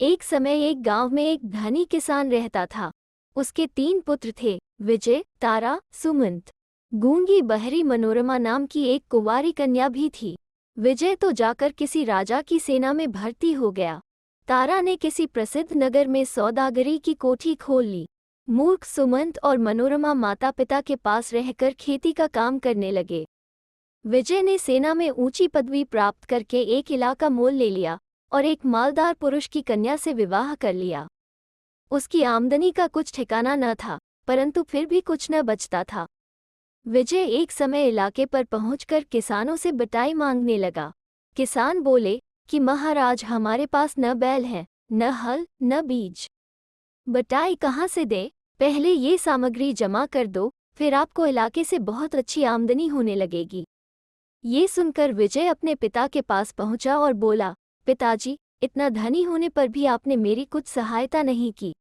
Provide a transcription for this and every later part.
एक समय एक गांव में एक धनी किसान रहता था। उसके 3 पुत्र थे, विजय, तारा, सुमंत। गूंगी बहरी मनोरमा नाम की एक कुंवारी कन्या भी थी। विजय तो जाकर किसी राजा की सेना में भर्ती हो गया। तारा ने किसी प्रसिद्ध नगर में सौदागरी की कोठी खोल ली। मूर्ख सुमंत और मनोरमा माता पिता के पास रहकर खेती का काम करने लगे। विजय ने सेना में ऊंची पदवी प्राप्त करके एक इलाका मोल ले लिया और एक मालदार पुरुष की कन्या से विवाह कर लिया। उसकी आमदनी का कुछ ठिकाना न था, परंतु फिर भी कुछ न बचता था। विजय एक समय इलाके पर पहुंचकर किसानों से बटाई मांगने लगा। किसान बोले कि महाराज, हमारे पास न बैल है, न हल, न बीज। बटाई कहाँ से दे? पहले ये सामग्री जमा कर दो, फिर आपको इलाके से बहुत अच्छी आमदनी होने लगेगी। ये सुनकर विजय अपने पिता के पास पहुंचा और बोला, पिताजी, इतना धनी होने पर भी आपने मेरी कुछ सहायता नहीं की।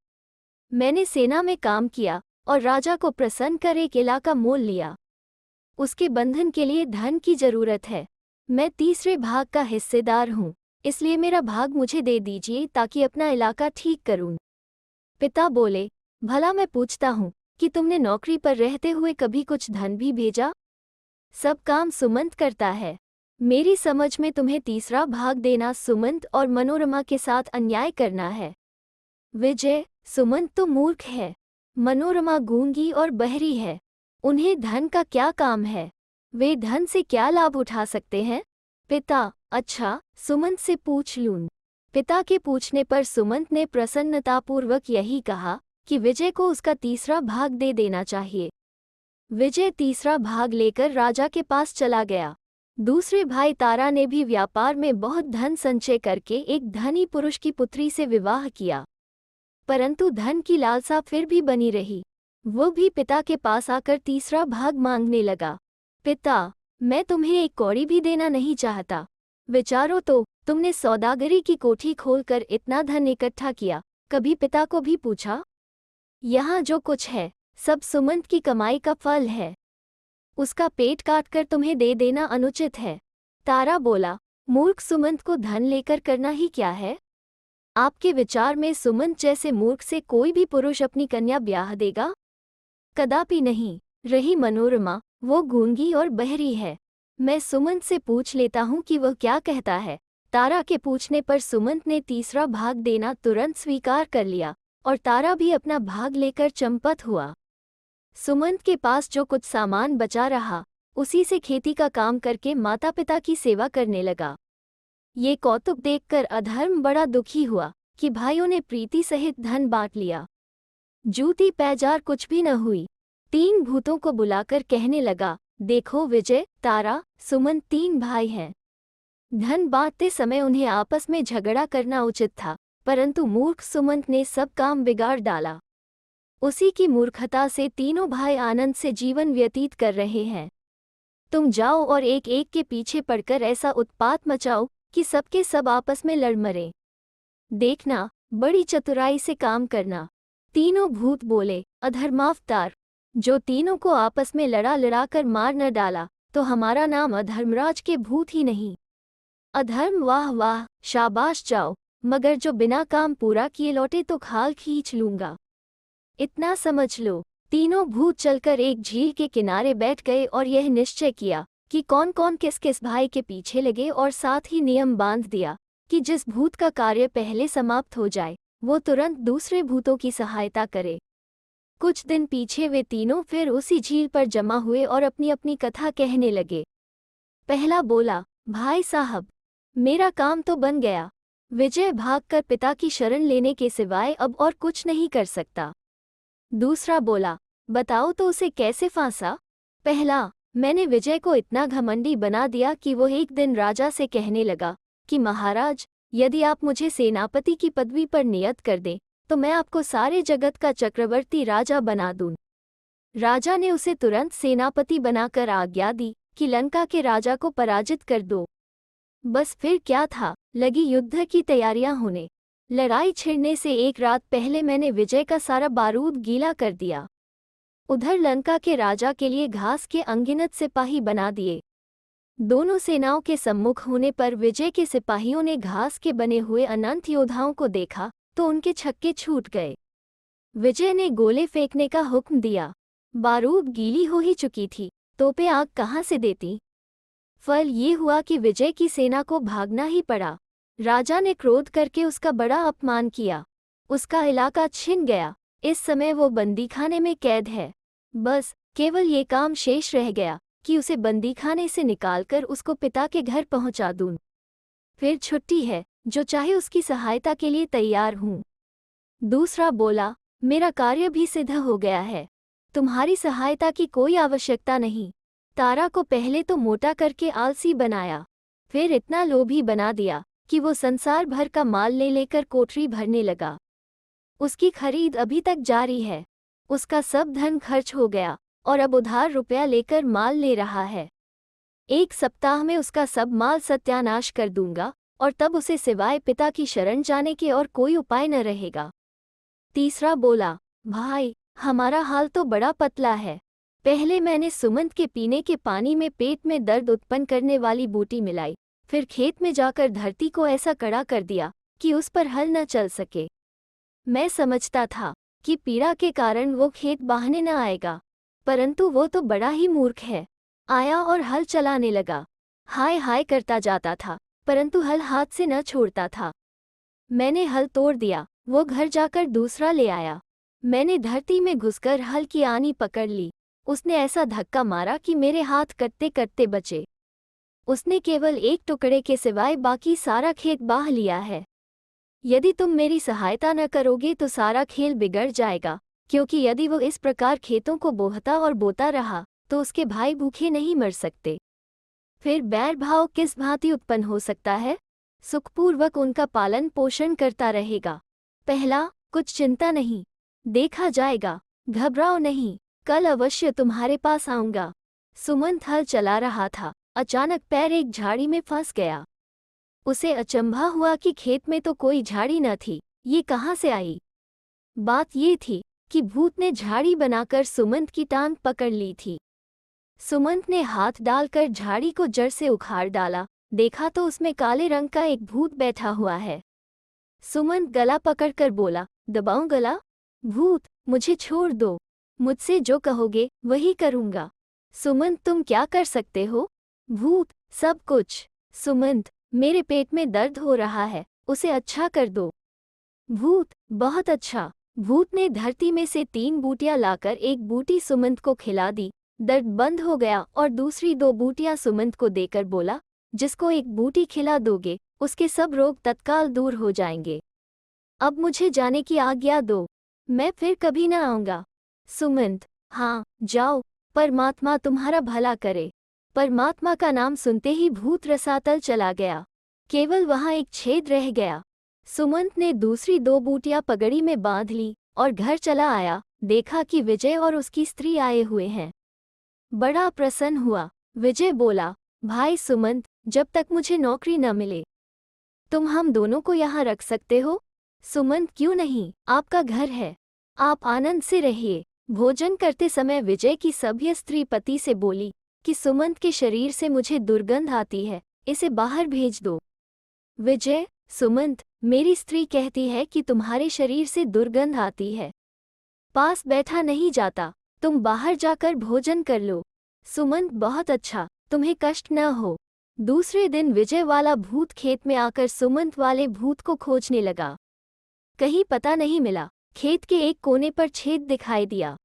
मैंने सेना में काम किया और राजा को प्रसन्न कर एक इलाका मोल लिया। उसके बंधन के लिए धन की जरूरत है। मैं तीसरे भाग का हिस्सेदार हूँ, इसलिए मेरा भाग मुझे दे दीजिए ताकि अपना इलाका ठीक करूँ। पिता बोले, भला मैं पूछता हूँ कि तुमने नौकरी पर रहते हुए कभी कुछ धन भी भेजा? सब काम सुमंत करता है। मेरी समझ में तुम्हें तीसरा भाग देना सुमंत और मनोरमा के साथ अन्याय करना है। विजय, सुमंत तो मूर्ख है, मनोरमा गूंगी और बहरी है। उन्हें धन का क्या काम है? वे धन से क्या लाभ उठा सकते हैं? पिता, अच्छा, सुमंत से पूछ लूं। पिता के पूछने पर सुमंत ने प्रसन्नतापूर्वक यही कहा कि विजय को उसका तीसरा भाग दे देना चाहिए। विजय तीसरा भाग लेकर राजा के पास चला गया। दूसरे भाई तारा ने भी व्यापार में बहुत धन संचय करके एक धनी पुरुष की पुत्री से विवाह किया, परंतु धन की लालसा फिर भी बनी रही। वो भी पिता के पास आकर तीसरा भाग मांगने लगा। पिता, मैं तुम्हें एक कौड़ी भी देना नहीं चाहता। विचारो तो, तुमने सौदागरी की कोठी खोलकर इतना धन इकट्ठा किया, कभी पिता को भी पूछा? यहाँ जो कुछ है सब सुमंत की कमाई का फल है। उसका पेट काटकर तुम्हें दे देना अनुचित है। तारा बोला, मूर्ख सुमंत को धन लेकर करना ही क्या है? आपके विचार में सुमंत जैसे मूर्ख से कोई भी पुरुष अपनी कन्या ब्याह देगा? कदापि नहीं। रही मनोरमा, वो गूंगी और बहरी है। मैं सुमंत से पूछ लेता हूँ कि वह क्या कहता है। तारा के पूछने पर सुमंत ने तीसरा भाग देना तुरंत स्वीकार कर लिया और तारा भी अपना भाग लेकर चंपत हुआ। सुमंत के पास जो कुछ सामान बचा रहा, उसी से खेती का काम करके माता पिता की सेवा करने लगा। ये कौतुक देखकर अधर्म बड़ा दुखी हुआ कि भाइयों ने प्रीति सहित धन बांट लिया। जूती पैजार कुछ भी न हुई। 3 भूतों को बुलाकर कहने लगा, देखो विजय, तारा, सुमंत 3 भाई हैं। धन बांटते समय उन्हें आपस में झगड़ा करना उचित था, परंतु मूर्ख सुमंत ने सब काम बिगाड़ डाला। उसी की मूर्खता से तीनों भाई आनंद से जीवन व्यतीत कर रहे हैं। तुम जाओ और एक एक के पीछे पड़कर ऐसा उत्पात मचाओ कि सबके सब आपस में लड़ मरे। देखना, बड़ी चतुराई से काम करना। तीनों भूत बोले, अधर्मावतार, जो तीनों को आपस में लड़ा कर मार न डाला तो हमारा नाम अधर्मराज के भूत ही नहीं। अधर्म, वाह वाह, शाबाश जाओ, मगर जो बिना काम पूरा किए लौटे तो खाल खींच लूंगा। इतना समझ लो। तीनों भूत चलकर एक झील के किनारे बैठ गए और यह निश्चय किया कि कौन कौन किस किस भाई के पीछे लगे और साथ ही नियम बांध दिया कि जिस भूत का कार्य पहले समाप्त हो जाए वो तुरंत दूसरे भूतों की सहायता करे। कुछ दिन पीछे वे तीनों फिर उसी झील पर जमा हुए और अपनी अपनी कथा कहने लगे। पहला बोला, भाई साहब, मेरा काम तो बन गया। विजय भागकर पिता की शरण लेने के सिवाय अब और कुछ नहीं कर सकता। दूसरा बोला, बताओ तो उसे कैसे फांसा? पहला, मैंने विजय को इतना घमंडी बना दिया कि वो एक दिन राजा से कहने लगा कि महाराज, यदि आप मुझे सेनापति की पदवी पर नियत कर दें तो मैं आपको सारे जगत का चक्रवर्ती राजा बना दूं। राजा ने उसे तुरंत सेनापति बनाकर आज्ञा दी कि लंका के राजा को पराजित कर दो। बस फिर क्या था, लगी युद्ध की तैयारियां होने। लड़ाई छिड़ने से एक रात पहले मैंने विजय का सारा बारूद गीला कर दिया। उधर लंका के राजा के लिए घास के अनगिनत सिपाही बना दिए। दोनों सेनाओं के सम्मुख होने पर विजय के सिपाहियों ने घास के बने हुए अनंत योद्धाओं को देखा तो उनके छक्के छूट गए। विजय ने गोले फेंकने का हुक्म दिया। बारूद गीली हो ही चुकी थी, तोपें आग कहाँ से देती। फल ये हुआ कि विजय की सेना को भागना ही पड़ा। राजा ने क्रोध करके उसका बड़ा अपमान किया। उसका इलाका छिन गया। इस समय वो बंदीखाने में कैद है। बस केवल ये काम शेष रह गया कि उसे बंदीखाने से निकालकर उसको पिता के घर पहुंचा दूं। फिर छुट्टी है, जो चाहे उसकी सहायता के लिए तैयार हूं। दूसरा बोला, मेरा कार्य भी सिद्ध हो गया है, तुम्हारी सहायता की कोई आवश्यकता नहीं। तारा को पहले तो मोटा करके आलसी बनाया, फिर इतना लोभी बना दिया कि वो संसार भर का माल ले लेकर कोठरी भरने लगा। उसकी खरीद अभी तक जारी है। उसका सब धन खर्च हो गया और अब उधार रुपया लेकर माल ले रहा है। 1 सप्ताह में उसका सब माल सत्यानाश कर दूंगा और तब उसे सिवाय पिता की शरण जाने के और कोई उपाय न रहेगा। तीसरा बोला, भाई, हमारा हाल तो बड़ा पतला है। पहले मैंने सुमंत के पीने के पानी में पेट में दर्द उत्पन्न करने वाली बूटी मिलाई, फिर खेत में जाकर धरती को ऐसा कड़ा कर दिया कि उस पर हल न चल सके। मैं समझता था कि पीड़ा के कारण वो खेत बाहने न आएगा, परंतु वो तो बड़ा ही मूर्ख है। आया और हल चलाने लगा। हाय हाय करता जाता था, परंतु हल हाथ से न छोड़ता था। मैंने हल तोड़ दिया। वो घर जाकर दूसरा ले आया। मैंने धरती में घुसकर हल की आनी पकड़ ली। उसने ऐसा धक्का मारा कि मेरे हाथ कटते कटते बचे। उसने केवल एक टुकड़े के सिवाय बाकी सारा खेत बाह लिया है। यदि तुम मेरी सहायता न करोगे तो सारा खेल बिगड़ जाएगा, क्योंकि यदि वो इस प्रकार खेतों को बोहता और बोता रहा तो उसके भाई भूखे नहीं मर सकते। फिर बैर भाव किस भांति उत्पन्न हो सकता है। सुखपूर्वक उनका पालन पोषण करता रहेगा। पहला, कुछ चिंता नहीं, देखा जाएगा, घबराओ नहीं, कल अवश्य तुम्हारे पास आऊंगा। सुमंत हल चला रहा था, अचानक पैर एक झाड़ी में फंस गया। उसे अचंभा हुआ कि खेत में तो कोई झाड़ी न थी, ये कहाँ से आई। बात ये थी कि भूत ने झाड़ी बनाकर सुमंत की टांग पकड़ ली थी। सुमंत ने हाथ डालकर झाड़ी को जड़ से उखाड़ डाला। देखा तो उसमें काले रंग का एक भूत बैठा हुआ है। सुमंत गला पकड़कर बोला, दबाऊं गला? भूत, मुझे छोड़ दो, मुझसे जो कहोगे वही करूंगा। सुमंत, तुम क्या कर सकते हो? भूत, सब कुछ। सुमंत, मेरे पेट में दर्द हो रहा है, उसे अच्छा कर दो। भूत, बहुत अच्छा। भूत ने धरती में से 3 बूटियां लाकर एक बूटी सुमंत को खिला दी। दर्द बंद हो गया और दूसरी 2 बूटियां सुमंत को देकर बोला, जिसको एक बूटी खिला दोगे उसके सब रोग तत्काल दूर हो जाएंगे। अब मुझे जाने की आज्ञा दो, मैं फिर कभी न आऊंगा। सुमंत, हाँ, जाओ, परमात्मा तुम्हारा भला करे। परमात्मा का नाम सुनते ही भूत रसातल चला गया। केवल वहां एक छेद रह गया। सुमंत ने दूसरी 2 बूटियां पगड़ी में बांध ली और घर चला आया। देखा कि विजय और उसकी स्त्री आए हुए हैं। बड़ा प्रसन्न हुआ। विजय बोला, भाई सुमंत, जब तक मुझे नौकरी न मिले तुम हम दोनों को यहाँ रख सकते हो। सुमंत, क्यों नहीं, आपका घर है, आप आनंद से रहिए। भोजन करते समय विजय की सभ्य स्त्री पति से बोली कि सुमंत के शरीर से मुझे दुर्गंध आती है, इसे बाहर भेज दो। विजय, सुमंत, मेरी स्त्री कहती है कि तुम्हारे शरीर से दुर्गंध आती है, पास बैठा नहीं जाता, तुम बाहर जाकर भोजन कर लो। सुमंत, बहुत अच्छा, तुम्हें कष्ट न हो। दूसरे दिन विजय वाला भूत खेत में आकर सुमंत वाले भूत को खोजने लगा। कहीं पता नहीं मिला। खेत के एक कोने पर छेद दिखाई दिया।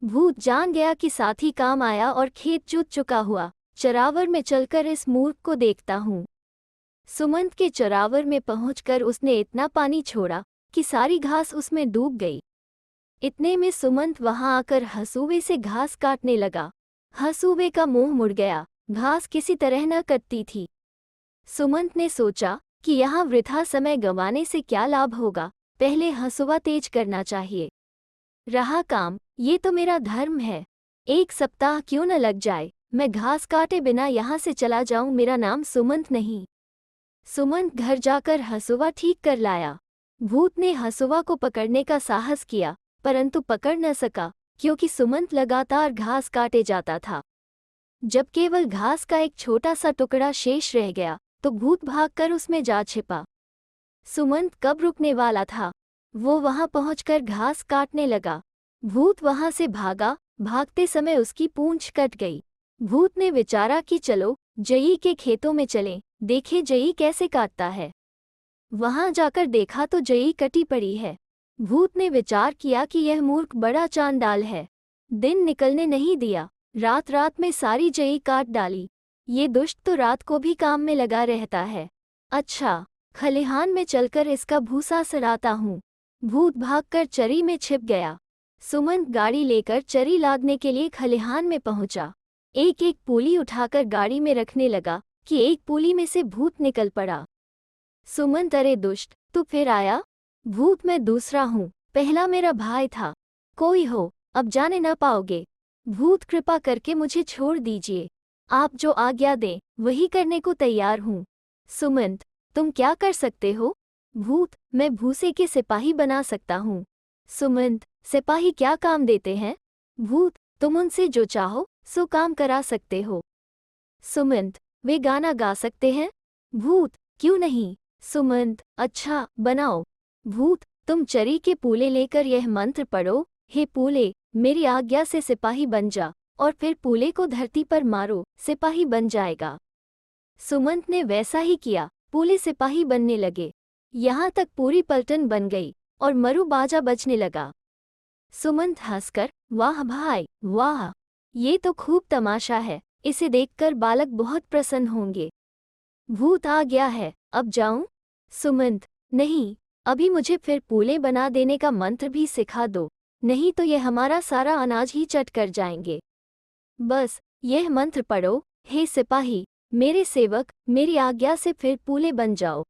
भूत जान गया कि साथी काम आया और खेत जुत चुका हुआ। चरावर में चलकर इस मूर्ख को देखता हूँ। सुमंत के चरावर में पहुंचकर उसने इतना पानी छोड़ा कि सारी घास उसमें डूब गई। इतने में सुमंत वहां आकर हंसुए से घास काटने लगा। हंसुए का मुंह मुड़ गया, घास किसी तरह न कटती थी। सुमंत ने सोचा कि यहाँ वृथा समय गंवाने से क्या लाभ होगा, पहले हंसुआ तेज करना चाहिए। रहा काम, ये तो मेरा धर्म है। 1 सप्ताह क्यों न लग जाए, मैं घास काटे बिना यहाँ से चला जाऊं। मेरा नाम सुमंत नहीं। सुमंत घर जाकर हंसुआ ठीक कर लाया। भूत ने हंसुआ को पकड़ने का साहस किया, परंतु पकड़ न सका, क्योंकि सुमंत लगातार घास काटे जाता था। जब केवल घास का एक छोटा सा टुकड़ा शेष रह गया तो भूत भागकर उसमें जा छिपा। सुमंत कब रुकने वाला था? वो वहां पहुंचकर घास काटने लगा। भूत वहां से भागा। भागते समय उसकी पूंछ कट गई। भूत ने विचारा कि चलो जई के खेतों में चलें, देखे जई कैसे काटता है। वहां जाकर देखा तो जई कटी पड़ी है। भूत ने विचार किया कि यह मूर्ख बड़ा चांडाल है, दिन निकलने नहीं दिया। रात रात में सारी जई काट डाली। ये दुष्ट तो रात को भी काम में लगा रहता है। अच्छा, खलिहान में चलकर इसका भूसा सड़ाता हूँ। भूत भागकर चरी में छिप गया। सुमंत गाड़ी लेकर चरी लादने के लिए खलिहान में पहुंचा। एक एक पूली उठाकर गाड़ी में रखने लगा कि एक पूली में से भूत निकल पड़ा। सुमंत, अरे दुष्ट, तू फिर आया? भूत, मैं दूसरा हूँ, पहला मेरा भाई था। कोई हो, अब जाने न पाओगे। भूत, कृपा करके मुझे छोड़ दीजिए। आप जो आज्ञा दें वही करने को तैयार हूँ। सुमंत, तुम क्या कर सकते हो? भूत, मैं भूसे के सिपाही बना सकता हूँ। सुमंत, सिपाही क्या काम देते हैं? भूत, तुम उनसे जो चाहो सो काम करा सकते हो। सुमंत, वे गाना गा सकते हैं? भूत, क्यों नहीं। सुमंत, अच्छा, बनाओ। भूत, तुम चरी के पूले लेकर यह मंत्र पढ़ो, हे पूले, मेरी आज्ञा से सिपाही बन जा, और फिर पूले को धरती पर मारो, सिपाही बन जाएगा। सुमंत ने वैसा ही किया। पूले सिपाही बनने लगे। यहाँ तक पूरी पलटन बन गई और मरु बाजा बजने लगा। सुमंत हंसकर, वाह भाई वाह, ये तो खूब तमाशा है, इसे देखकर बालक बहुत प्रसन्न होंगे। भूत, आ गया है, अब जाऊं? सुमंत, नहीं, अभी मुझे फिर पूले बना देने का मंत्र भी सिखा दो, नहीं तो ये हमारा सारा अनाज ही चट कर जाएंगे। बस यह मंत्र पढ़ो, हे सिपाही, मेरे सेवक, मेरी आज्ञा से फिर पूले बन जाओ,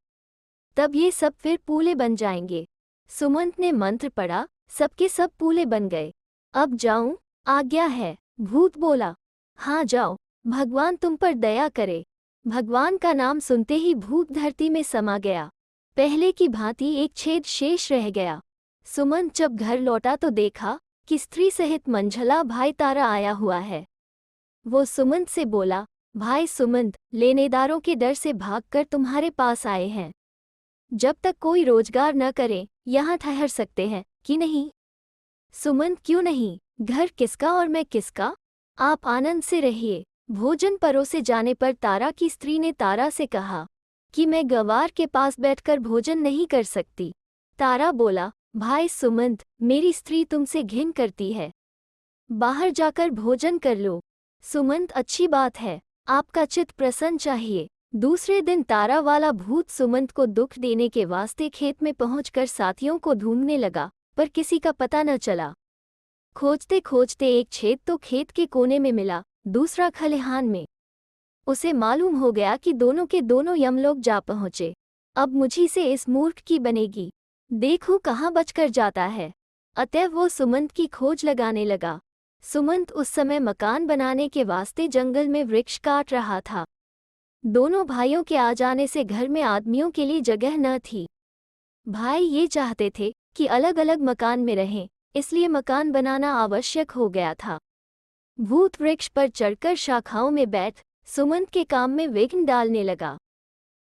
तब ये सब फिर पूले बन जाएंगे। सुमंत ने मंत्र पढ़ा, सबके सब पूले बन गए। अब जाऊं? आज्ञा है। भूत बोला, हाँ जाओ, भगवान तुम पर दया करे। भगवान का नाम सुनते ही भूत धरती में समा गया। पहले की भांति एक छेद शेष रह गया। सुमंत जब घर लौटा तो देखा कि स्त्री सहित मंझला भाई तारा आया हुआ है। वो सुमंत से बोला, भाई सुमंत, लेनेदारों के डर से भागकर तुम्हारे पास आए हैं। जब तक कोई रोजगार न करे यहाँ ठहर सकते हैं कि नहीं? सुमंत, क्यों नहीं, घर किसका और मैं किसका? आप आनंद से रहिए। भोजन परोसे जाने पर तारा की स्त्री ने तारा से कहा कि मैं गवार के पास बैठकर भोजन नहीं कर सकती। तारा बोला, भाई सुमंत, मेरी स्त्री तुमसे घिन करती है, बाहर जाकर भोजन कर लो। सुमंत, अच्छी बात है, आपका चित्त प्रसन्न चाहिए। दूसरे दिन तारा वाला भूत सुमंत को दुख देने के वास्ते खेत में पहुंचकर साथियों को ढूंढने लगा, पर किसी का पता न चला। खोजते खोजते एक छेद तो खेत के कोने में मिला, दूसरा खलिहान में। उसे मालूम हो गया कि दोनों के दोनों यमलोक जा पहुंचे। अब मुझी से इस मूर्ख की बनेगी, देखूं कहाँ बचकर जाता है। अतएव वो सुमंत की खोज लगाने लगा। सुमंत उस समय मकान बनाने के वास्ते जंगल में वृक्ष काट रहा था। दोनों भाइयों के आ जाने से घर में आदमियों के लिए जगह न थी। भाई ये चाहते थे कि अलग अलग मकान में रहें, इसलिए मकान बनाना आवश्यक हो गया था। भूत वृक्ष पर चढ़कर शाखाओं में बैठ सुमंत के काम में विघ्न डालने लगा।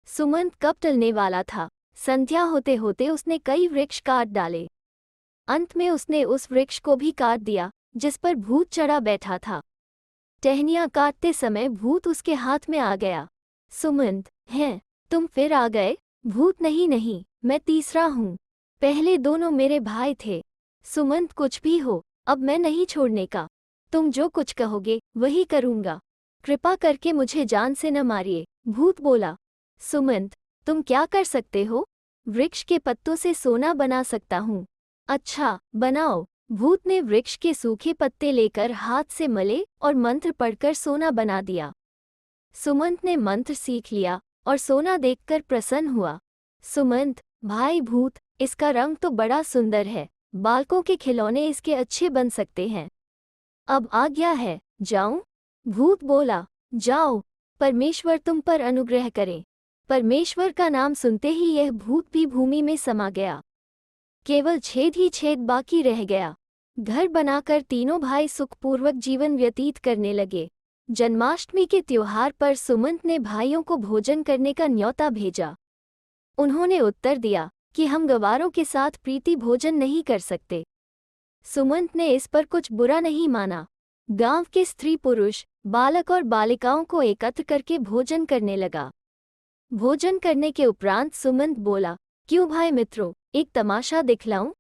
सुमंत कब टलने वाला था, संध्या होते होते उसने कई वृक्ष काट डाले। अंत में उसने उस वृक्ष को भी काट दिया जिस पर भूत चढ़ा बैठा था। टहनियाँ काटते समय भूत उसके हाथ में आ गया। सुमंत, हैं, तुम फिर आ गए? भूत, नहीं नहीं, मैं तीसरा हूँ, पहले दोनों मेरे भाई थे। सुमंत, कुछ भी हो, अब मैं नहीं छोड़ने का, तुम जो कुछ कहोगे वही करूँगा, कृपा करके मुझे जान से न मारिए। भूत बोला, सुमंत, तुम क्या कर सकते हो? वृक्ष के पत्तों से सोना बना सकता हूँ। अच्छा, बनाओ। भूत ने वृक्ष के सूखे पत्ते लेकर हाथ से मले और मंत्र पढ़कर सोना बना दिया। सुमंत ने मंत्र सीख लिया और सोना देखकर प्रसन्न हुआ। सुमंत, भाई भूत, इसका रंग तो बड़ा सुंदर है, बालकों के खिलौने इसके अच्छे बन सकते हैं। अब आज्ञा है, जाऊं? भूत बोला, जाओ, परमेश्वर तुम पर अनुग्रह करे। परमेश्वर का नाम सुनते ही यह भूत भी भूमि में समा गया। केवल छेद ही छेद बाकी रह गया। घर बनाकर तीनों भाई सुखपूर्वक जीवन व्यतीत करने लगे। जन्माष्टमी के त्योहार पर सुमंत ने भाइयों को भोजन करने का न्योता भेजा। उन्होंने उत्तर दिया कि हम गवारों के साथ प्रीति भोजन नहीं कर सकते। सुमंत ने इस पर कुछ बुरा नहीं माना। गांव के स्त्री पुरुष, बालक और बालिकाओं को एकत्र करके भोजन करने लगा। भोजन करने के उपरांत सुमंत बोला, क्यों भाई मित्रों, एक तमाशा दिखलाऊं?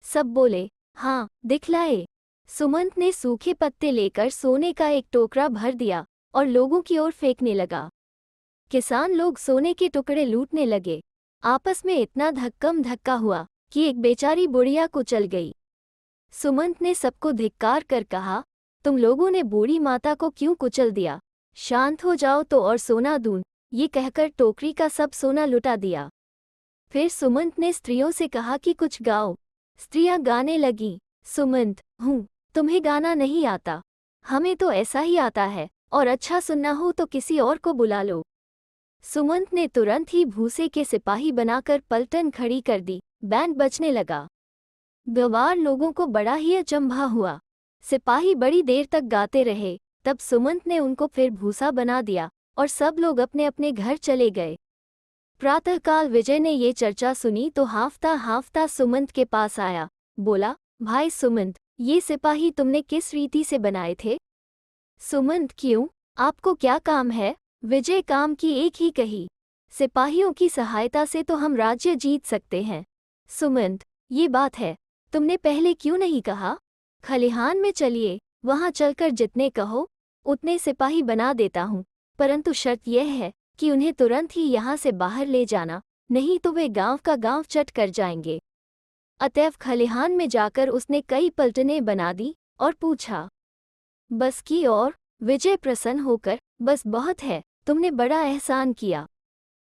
सब बोले, हाँ दिखलाए। सुमंत ने सूखे पत्ते लेकर सोने का एक टोकरा भर दिया और लोगों की ओर फेंकने लगा। किसान लोग सोने के टुकड़े लूटने लगे। आपस में इतना धक्कम धक्का हुआ कि एक बेचारी बुढ़िया कुचल गई। सुमंत ने सबको धिक्कार कर कहा, तुम लोगों ने बूढ़ी माता को क्यों कुचल दिया? शांत हो जाओ तो और सोना दूं। ये कहकर टोकरी का सब सोना लुटा दिया। फिर सुमंत ने स्त्रियों से कहा कि कुछ गाओ। स्त्रियां गाने लगीं, सुमंत, तुम्हें गाना नहीं आता? हमें तो ऐसा ही आता है, और अच्छा सुनना हो तो किसी और को बुला लो। सुमंत ने तुरंत ही भूसे के सिपाही बनाकर पलटन खड़ी कर दी। बैंड बजने लगा। गवार लोगों को बड़ा ही अचंभा हुआ। सिपाही बड़ी देर तक गाते रहे। तब सुमंत ने उनको फिर भूसा बना दिया और सब लोग अपने अपने घर चले गए। प्रातःकाल विजय ने ये चर्चा सुनी तो हांफता हांफता सुमंत के पास आया। बोला, भाई सुमंत, ये सिपाही तुमने किस रीति से बनाए थे? सुमंत, क्यों, आपको क्या काम है? विजय काम की एक ही कही, सिपाहियों की सहायता से तो हम राज्य जीत सकते हैं। सुमंत, ये बात है, तुमने पहले क्यों नहीं कहा? खलिहान में चलिए, वहां चलकर जितने कहो उतने सिपाही बना देता हूँ, परंतु शर्त यह है कि उन्हें तुरंत ही यहाँ से बाहर ले जाना, नहीं तो वे गांव का गांव चट कर जाएंगे। अतएव खलिहान में जाकर उसने कई पलटनें बना दी और पूछा, बस की? और विजय प्रसन्न होकर, बस बहुत है, तुमने बड़ा एहसान किया।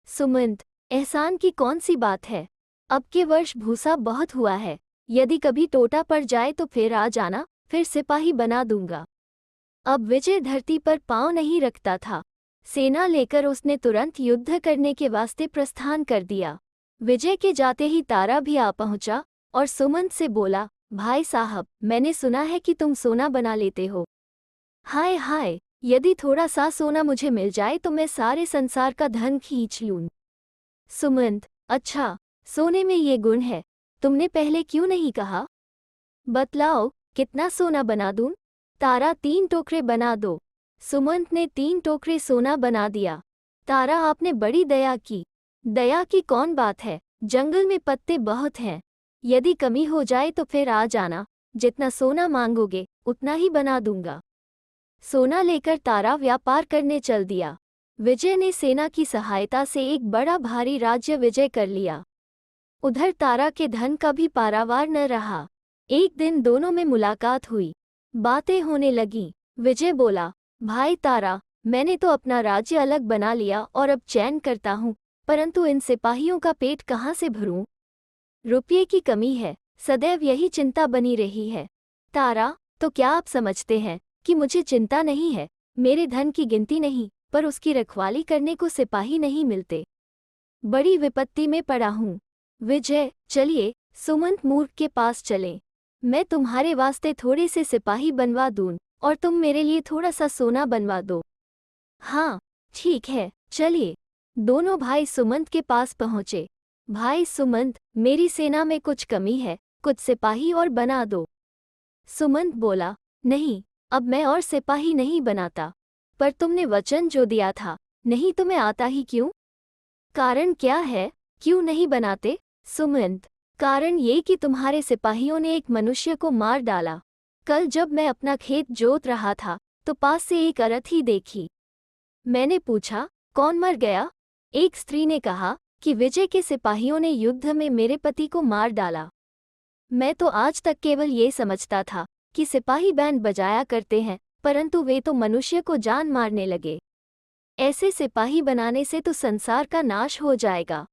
सुमंत, एहसान की कौन सी बात है? अब के वर्ष भूसा बहुत हुआ है, यदि कभी टोटा पड़ जाए तो फिर आ जाना, फिर सिपाही बना दूंगा। अब विजय धरती पर पांव नहीं रखता था। सेना लेकर उसने तुरंत युद्ध करने के वास्ते प्रस्थान कर दिया। विजय के जाते ही तारा भी आ पहुंचा और सुमंत से बोला, भाई साहब, मैंने सुना है कि तुम सोना बना लेते हो। हाय हाय, यदि थोड़ा सा सोना मुझे मिल जाए तो मैं सारे संसार का धन खींच लूं। सुमंत, अच्छा, सोने में ये गुण है, तुमने पहले क्यों नहीं कहा? बतलाओ, कितना सोना बना दूं? तारा, 3 टोकरे बना दो। सुमंत ने 3 टोकरे सोना बना दिया। तारा, आपने बड़ी दया की। दया की कौन बात है, जंगल में पत्ते बहुत हैं, यदि कमी हो जाए तो फिर आ जाना, जितना सोना मांगोगे उतना ही बना दूंगा। सोना लेकर तारा व्यापार करने चल दिया। विजय ने सेना की सहायता से एक बड़ा भारी राज्य विजय कर लिया। उधर तारा के धन का भी पारावार न रहा। एक दिन दोनों में मुलाकात हुई, बातें होने लगीं। विजय बोला, भाई तारा, मैंने तो अपना राज्य अलग बना लिया और अब चैन करता हूँ, परंतु इन सिपाहियों का पेट कहाँ से भरूं? रुपये की कमी है, सदैव यही चिंता बनी रही है। तारा, तो क्या आप समझते हैं कि मुझे चिंता नहीं है? मेरे धन की गिनती नहीं, पर उसकी रखवाली करने को सिपाही नहीं मिलते। बड़ी विपत्ति में पड़ा हूँ। विजय, चलिए सुमंत मूर्ख के पास चलें। मैं तुम्हारे वास्ते थोड़े से सिपाही बनवा दूं और तुम मेरे लिए थोड़ा सा सोना बनवा दो। हाँ, ठीक है, चलिए। दोनों भाई सुमंत के पास पहुँचे। भाई सुमंत, मेरी सेना में कुछ कमी है, कुछ सिपाही और बना दो। सुमंत बोला, नहीं, अब मैं और सिपाही नहीं बनाता। पर तुमने वचन जो दिया था, नहीं तो मैं आता ही क्यों? कारण क्या है, क्यों नहीं बनाते? सुमंत, कारण ये कि तुम्हारे सिपाहियों ने एक मनुष्य को मार डाला। कल जब मैं अपना खेत जोत रहा था तो पास से एक अरथी देखी। मैंने पूछा, कौन मर गया? एक स्त्री ने कहा कि विजय के सिपाहियों ने युद्ध में मेरे पति को मार डाला। मैं तो आज तक केवल ये समझता था कि सिपाही बैंड बजाया करते हैं, परंतु वे तो मनुष्य को जान मारने लगे। ऐसे सिपाही बनाने से तो संसार का नाश हो जाएगा।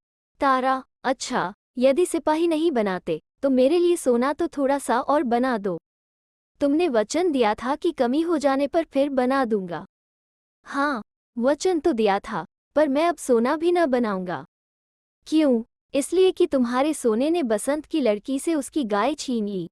तारा, अच्छा, यदि सिपाही नहीं बनाते तो मेरे लिए सोना तो थोड़ा सा और बना दो। तुमने वचन दिया था कि कमी हो जाने पर फिर बना दूंगा। हाँ, वचन तो दिया था, पर मैं अब सोना भी न बनाऊंगा। क्यों? इसलिए कि तुम्हारे सोने ने बसंत की लड़की से उसकी गाय छीन ली।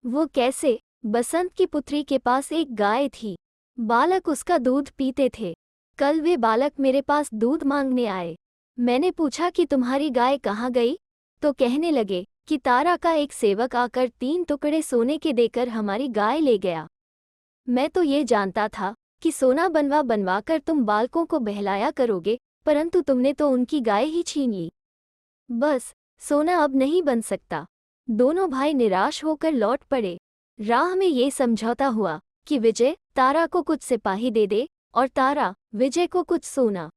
वो कैसे? बसंत की पुत्री के पास एक गाय थी। बालक उसका दूध पीते थे। कल वे बालक मेरे पास दूध मांगने आए। मैंने पूछा कि तुम्हारी गाय कहाँ गई? तो कहने लगे कि तारा का एक सेवक आकर 3 टुकड़े सोने के देकर हमारी गाय ले गया। मैं तो ये जानता था कि सोना बनवा बनवा कर तुम बालकों को बहलाया करोगे, परंतु तुमने तो उनकी गाय ही छीन ली। बस, सोना अब नहीं बन सकता। दोनों भाई निराश होकर लौट पड़े। राह में ये समझौता हुआ कि विजय तारा को कुछ सिपाही दे दे और तारा विजय को कुछ सोना।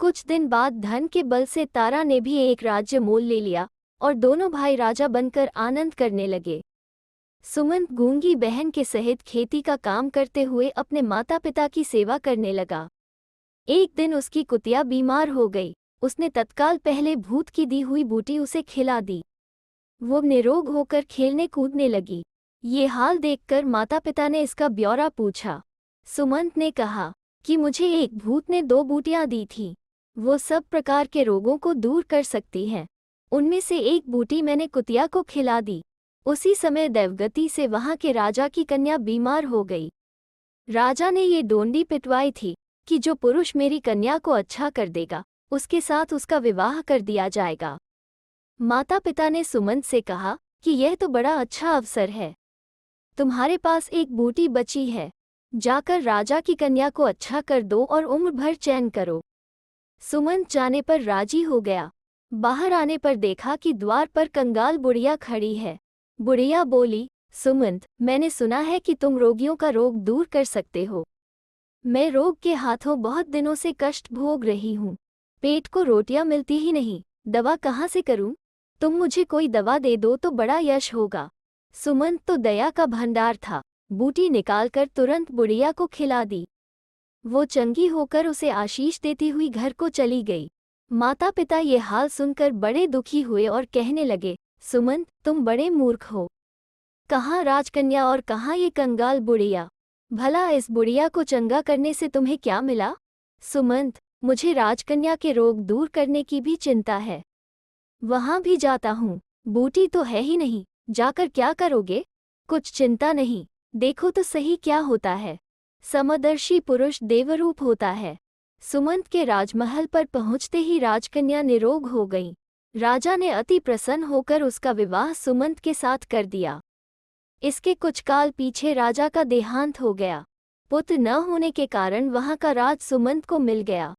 कुछ दिन बाद धन के बल से तारा ने भी एक राज्य मोल ले लिया और दोनों भाई राजा बनकर आनंद करने लगे। सुमंत गूंगी बहन के सहित खेती का काम करते हुए अपने माता पिता की सेवा करने लगा। एक दिन उसकी कुतिया बीमार हो गई। उसने तत्काल पहले भूत की दी हुई बूटी उसे खिला दी। वो निरोग होकर खेलने कूदने लगी। ये हाल देखकर माता पिता ने इसका ब्यौरा पूछा। सुमंत ने कहा कि मुझे एक भूत ने 2 बूटियां दी थीं। वो सब प्रकार के रोगों को दूर कर सकती हैं। उनमें से एक बूटी मैंने कुतिया को खिला दी। उसी समय दैवगति से वहां के राजा की कन्या बीमार हो गई। राजा ने ये डोंडी पिटवाई थी कि जो पुरुष मेरी कन्या को अच्छा कर देगा उसके साथ उसका विवाह कर दिया जाएगा। माता पिता ने सुमंत से कहा कि यह तो बड़ा अच्छा अवसर है। तुम्हारे पास एक बूटी बची है, जाकर राजा की कन्या को अच्छा कर दो और उम्र भर चैन करो। सुमंत जाने पर राजी हो गया। बाहर आने पर देखा कि द्वार पर कंगाल बुढ़िया खड़ी है। बुढ़िया बोली, सुमंत, मैंने सुना है कि तुम रोगियों का रोग दूर कर सकते हो। मैं रोग के हाथों बहुत दिनों से कष्ट भोग रही हूँ। पेट को रोटियां मिलती ही नहीं, दवा कहाँ से करूँ? तुम मुझे कोई दवा दे दो तो बड़ा यश होगा। सुमंत तो दया का भंडार था। बूटी निकालकर तुरंत बुढ़िया को खिला दी। वो चंगी होकर उसे आशीष देती हुई घर को चली गई। माता पिता ये हाल सुनकर बड़े दुखी हुए और कहने लगे, सुमंत, तुम बड़े मूर्ख हो। कहाँ राजकन्या और कहाँ ये कंगाल बुढ़िया? भला इस बुढ़िया को चंगा करने से तुम्हें क्या मिला? सुमंत, मुझे राजकन्या के रोग दूर करने की भी चिंता है। वहां भी जाता हूँ, बूटी तो है ही नहीं, जाकर क्या करोगे? कुछ चिंता नहीं, देखो तो सही क्या होता है। समदर्शी पुरुष देवरूप होता है। सुमंत के राजमहल पर पहुंचते ही राजकन्या निरोग हो गई। राजा ने अति प्रसन्न होकर उसका विवाह सुमंत के साथ कर दिया। इसके कुछ काल पीछे राजा का देहांत हो गया। पुत्र न होने के कारण वहां का राज सुमंत को मिल गया।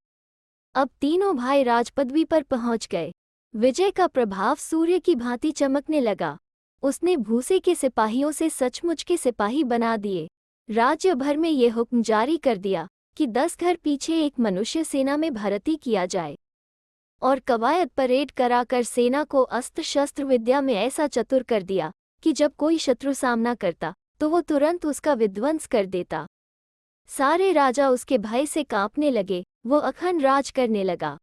अब तीनों भाई राजपदवी पर पहुंच गए। विजय का प्रभाव सूर्य की भांति चमकने लगा। उसने भूसे के सिपाहियों से सचमुच के सिपाही बना दिए। राज्य भर में ये हुक्म जारी कर दिया कि 10 घर पीछे एक मनुष्य सेना में भर्ती किया जाए और कवायद परेड कराकर सेना को अस्त्र शस्त्र विद्या में ऐसा चतुर कर दिया कि जब कोई शत्रु सामना करता तो वो तुरंत उसका विध्वंस कर देता। सारे राजा उसके भय से कांपने लगे। वो अखंड राज करने लगा।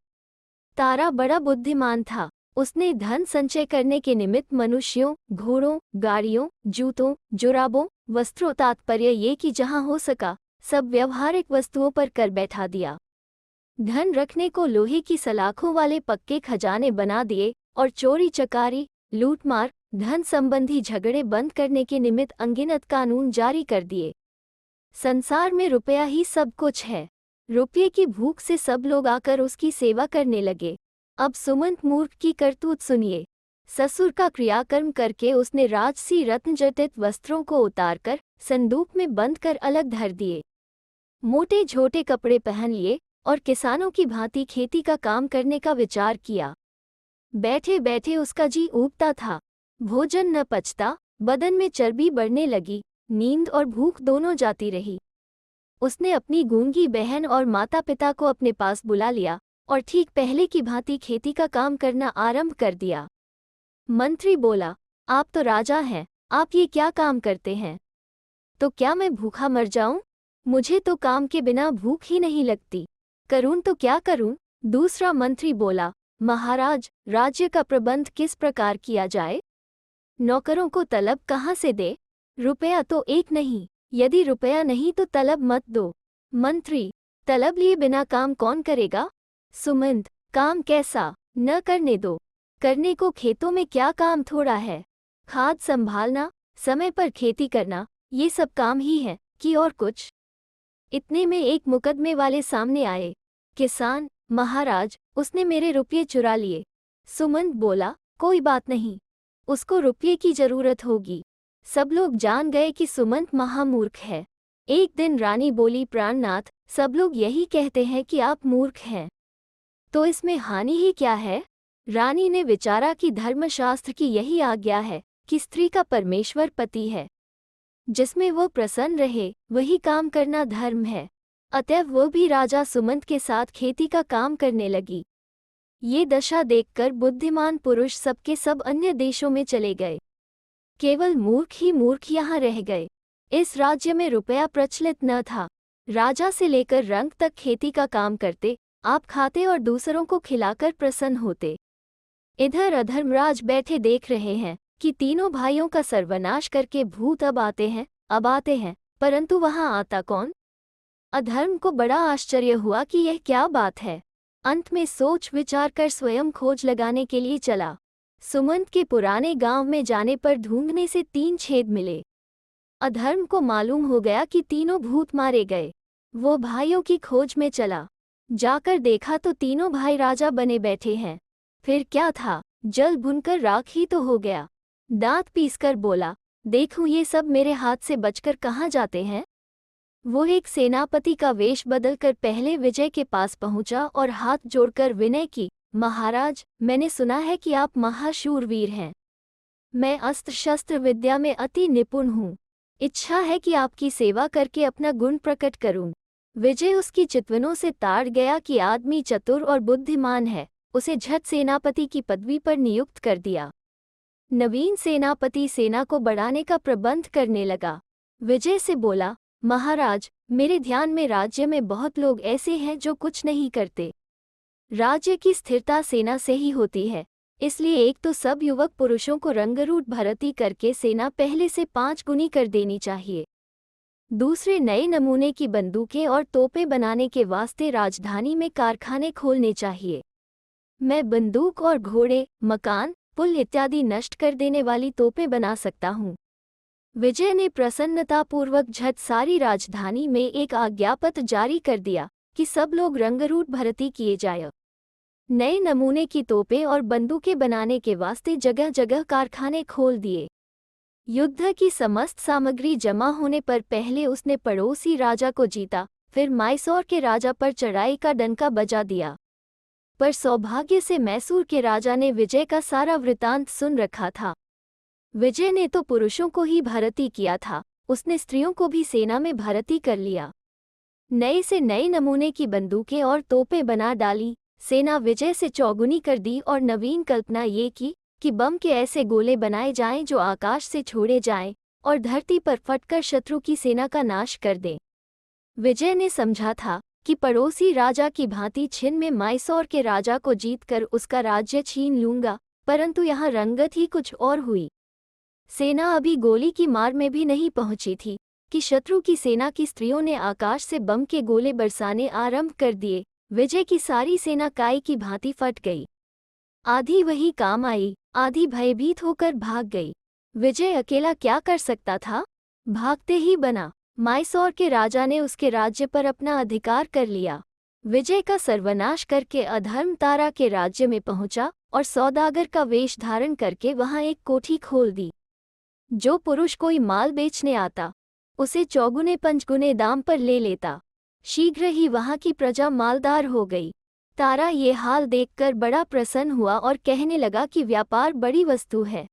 तारा बड़ा बुद्धिमान था। उसने धन संचय करने के निमित्त मनुष्यों, घोड़ों, गाड़ियों, जूतों, जुराबों, वस्त्रों, तात्पर्य ये कि जहाँ हो सका सब व्यवहारिक वस्तुओं पर कर बैठा दिया। धन रखने को लोहे की सलाखों वाले पक्के खजाने बना दिए और चोरी चकारी, लूटमार, धन संबंधी झगड़े बंद करने के निमित्त अनगिनत कानून जारी कर दिए। संसार में रुपया ही सब कुछ है। रुपये की भूख से सब लोग आकर उसकी सेवा करने लगे। अब सुमंत मूर्ख की करतूत सुनिए। ससुर का क्रियाकर्म करके उसने राजसी रत्नजटित वस्त्रों को उतारकर संदूक में बंद कर अलग धर दिए। मोटे झोटे कपड़े पहन लिए और किसानों की भांति खेती का काम करने का विचार किया। बैठे बैठे उसका जी ऊबता था। भोजन न पचता, बदन में चर्बी बढ़ने लगी, नींद और भूख दोनों जाती रही। उसने अपनी गूंगी बहन और माता पिता को अपने पास बुला लिया और ठीक पहले की भांति खेती का काम करना आरंभ कर दिया। मंत्री बोला, आप तो राजा हैं, आप ये क्या काम करते हैं? तो क्या मैं भूखा मर जाऊं? मुझे तो काम के बिना भूख ही नहीं लगती। करूं तो क्या करूं? दूसरा मंत्री बोला, महाराज, राज्य का प्रबंध किस प्रकार किया जाए? नौकरों को तलब कहाँ से दे? रुपया तो एक नहीं, यदि रुपया नहीं तो तलब मत दो। मंत्री, तलब लिए बिना काम कौन करेगा? सुमंत, काम कैसा? न करने दो। करने को खेतों में क्या काम थोड़ा है। खाद संभालना, समय पर खेती करना, ये सब काम ही है कि और कुछ? इतने में एक मुकदमे वाले सामने आए। किसान, महाराज, उसने मेरे रुपये चुरा लिए। सुमंत बोला, कोई बात नहीं, उसको रुपये की जरूरत होगी। सब लोग जान गए कि सुमंत महामूर्ख है। एक दिन रानी बोली, प्राणनाथ, सब लोग यही कहते हैं कि आप मूर्ख हैं, तो इसमें हानि ही क्या है? रानी ने विचारा कि धर्मशास्त्र की यही आज्ञा है कि स्त्री का परमेश्वर पति है, जिसमें वो प्रसन्न रहे वही काम करना धर्म है। अतएव वो भी राजा सुमंत के साथ खेती का काम करने लगी। ये दशा देखकर बुद्धिमान पुरुष सबके सब अन्य देशों में चले गए। केवल मूर्ख ही मूर्ख यहाँ रह गए। इस राज्य में रुपया प्रचलित न था। राजा से लेकर रंक तक खेती का काम करते, आप खाते और दूसरों को खिलाकर प्रसन्न होते। इधर अधर्मराज बैठे देख रहे हैं कि तीनों भाइयों का सर्वनाश करके भूत अब आते हैं, परंतु वहां आता कौन? अधर्म को बड़ा आश्चर्य हुआ कि यह क्या बात है। अंत में सोच विचार कर स्वयं खोज लगाने के लिए चला। सुमंत के पुराने गांव में जाने पर ढूंढने से 3 छेद मिले। अधर्म को मालूम हो गया कि तीनों भूत मारे गए। वो भाइयों की खोज में चला। जाकर देखा तो तीनों भाई राजा बने बैठे हैं। फिर क्या था, जल भुनकर राख ही तो हो गया। दांत पीसकर बोला, देखूं ये सब मेरे हाथ से बचकर कहाँ जाते हैं। वो एक सेनापति का वेश बदलकर पहले विजय के पास पहुंचा और हाथ जोड़कर विनय की, महाराज, मैंने सुना है कि आप महाशूरवीर हैं। मैं अस्त्र शस्त्र विद्या में अति निपुण हूँ। इच्छा है कि आपकी सेवा करके अपना गुण प्रकट करूं। विजय उसकी चितवनों से ताड़ गया कि आदमी चतुर और बुद्धिमान है। उसे झट सेनापति की पदवी पर नियुक्त कर दिया। नवीन सेनापति सेना को बढ़ाने का प्रबंध करने लगा। विजय से बोला, महाराज, मेरे ध्यान में राज्य में बहुत लोग ऐसे हैं जो कुछ नहीं करते। राज्य की स्थिरता सेना से ही होती है, इसलिए एक तो सब युवक पुरुषों को रंगरूट भर्ती करके सेना पहले से 5 गुनी कर देनी चाहिए। दूसरे, नए नमूने की बंदूकें और तोपें बनाने के वास्ते राजधानी में कारखाने खोलने चाहिए। मैं बंदूक और घोड़े, मकान, पुल इत्यादि नष्ट कर देने वाली तोपें बना सकता हूँ। विजय ने प्रसन्नतापूर्वक झट सारी राजधानी में एक आज्ञापत्र जारी कर दिया कि सब लोग रंगरूट भर्ती किए जाए। नए नमूने की तोपें और बंदूकें बनाने के वास्ते जगह जगह कारखाने खोल दिए। युद्ध की समस्त सामग्री जमा होने पर पहले उसने पड़ोसी राजा को जीता, फिर मैसूर के राजा पर चढ़ाई का डंका बजा दिया। पर सौभाग्य से मैसूर के राजा ने विजय का सारा वृतांत सुन रखा था। विजय ने तो पुरुषों को ही भर्ती किया था, उसने स्त्रियों को भी सेना में भर्ती कर लिया। नए से नए नमूने की बंदूकें और तोपें बना डाली। सेना विजय से चौगुनी कर दी और नवीन कल्पना ये की कि बम के ऐसे गोले बनाए जाएं जो आकाश से छोड़े जाएं और धरती पर फटकर शत्रु की सेना का नाश कर दें। विजय ने समझा था कि पड़ोसी राजा की भांति छिन में मैसूर के राजा को जीतकर उसका राज्य छीन लूंगा, परंतु यहाँ रंगत ही कुछ और हुई। सेना अभी गोली की मार में भी नहीं पहुंची थी कि शत्रु की सेना की स्त्रियों ने आकाश से बम के गोले बरसाने आरंभ कर दिए। विजय की सारी सेना काय की भांति फट गई। आधी वही काम आई, आधी भयभीत होकर भाग गई। विजय अकेला क्या कर सकता था, भागते ही बना। मैसूर के राजा ने उसके राज्य पर अपना अधिकार कर लिया। विजय का सर्वनाश करके अधर्म तारा के राज्य में पहुंचा और सौदागर का वेश धारण करके वहां एक कोठी खोल दी। जो पुरुष कोई माल बेचने आता, उसे चौगुने पंचगुने दाम पर ले लेता। शीघ्र ही वहां की प्रजा मालदार हो गई। तारा ये हाल देखकर बड़ा प्रसन्न हुआ और कहने लगा कि व्यापार बड़ी वस्तु है।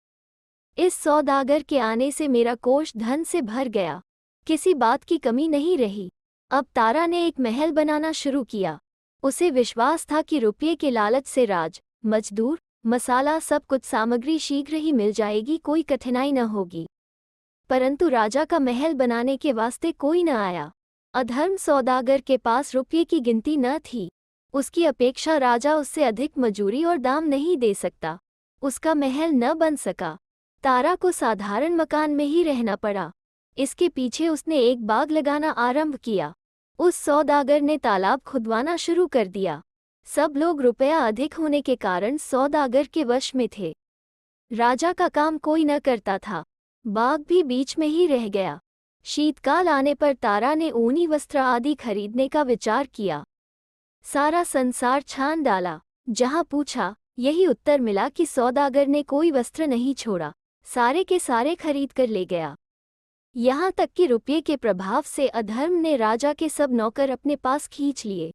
इस सौदागर के आने से मेरा कोष धन से भर गया, किसी बात की कमी नहीं रही। अब तारा ने एक महल बनाना शुरू किया। उसे विश्वास था कि रुपये के लालच से राज, मजदूर, मसाला सब कुछ सामग्री शीघ्र ही मिल जाएगी, कोई कठिनाई न होगी। परंतु राजा का महल बनाने के वास्ते कोई न आया। अधर्म सौदागर के पास रुपये की गिनती न थी। उसकी अपेक्षा राजा उससे अधिक मजूरी और दाम नहीं दे सकता। उसका महल न बन सका। तारा को साधारण मकान में ही रहना पड़ा। इसके पीछे उसने एक बाग लगाना आरंभ किया। उस सौदागर ने तालाब खुदवाना शुरू कर दिया। सब लोग रुपया अधिक होने के कारण सौदागर के वश में थे। राजा का काम कोई न करता था। बाग भी बीच में ही रह गया। शीतकाल आने पर तारा ने ऊनी वस्त्र आदि खरीदने का विचार किया। सारा संसार छान डाला। जहाँ पूछा यही उत्तर मिला कि सौदागर ने कोई वस्त्र नहीं छोड़ा, सारे के सारे खरीद कर ले गया। यहाँ तक कि रुपये के प्रभाव से अधर्म ने राजा के सब नौकर अपने पास खींच लिए।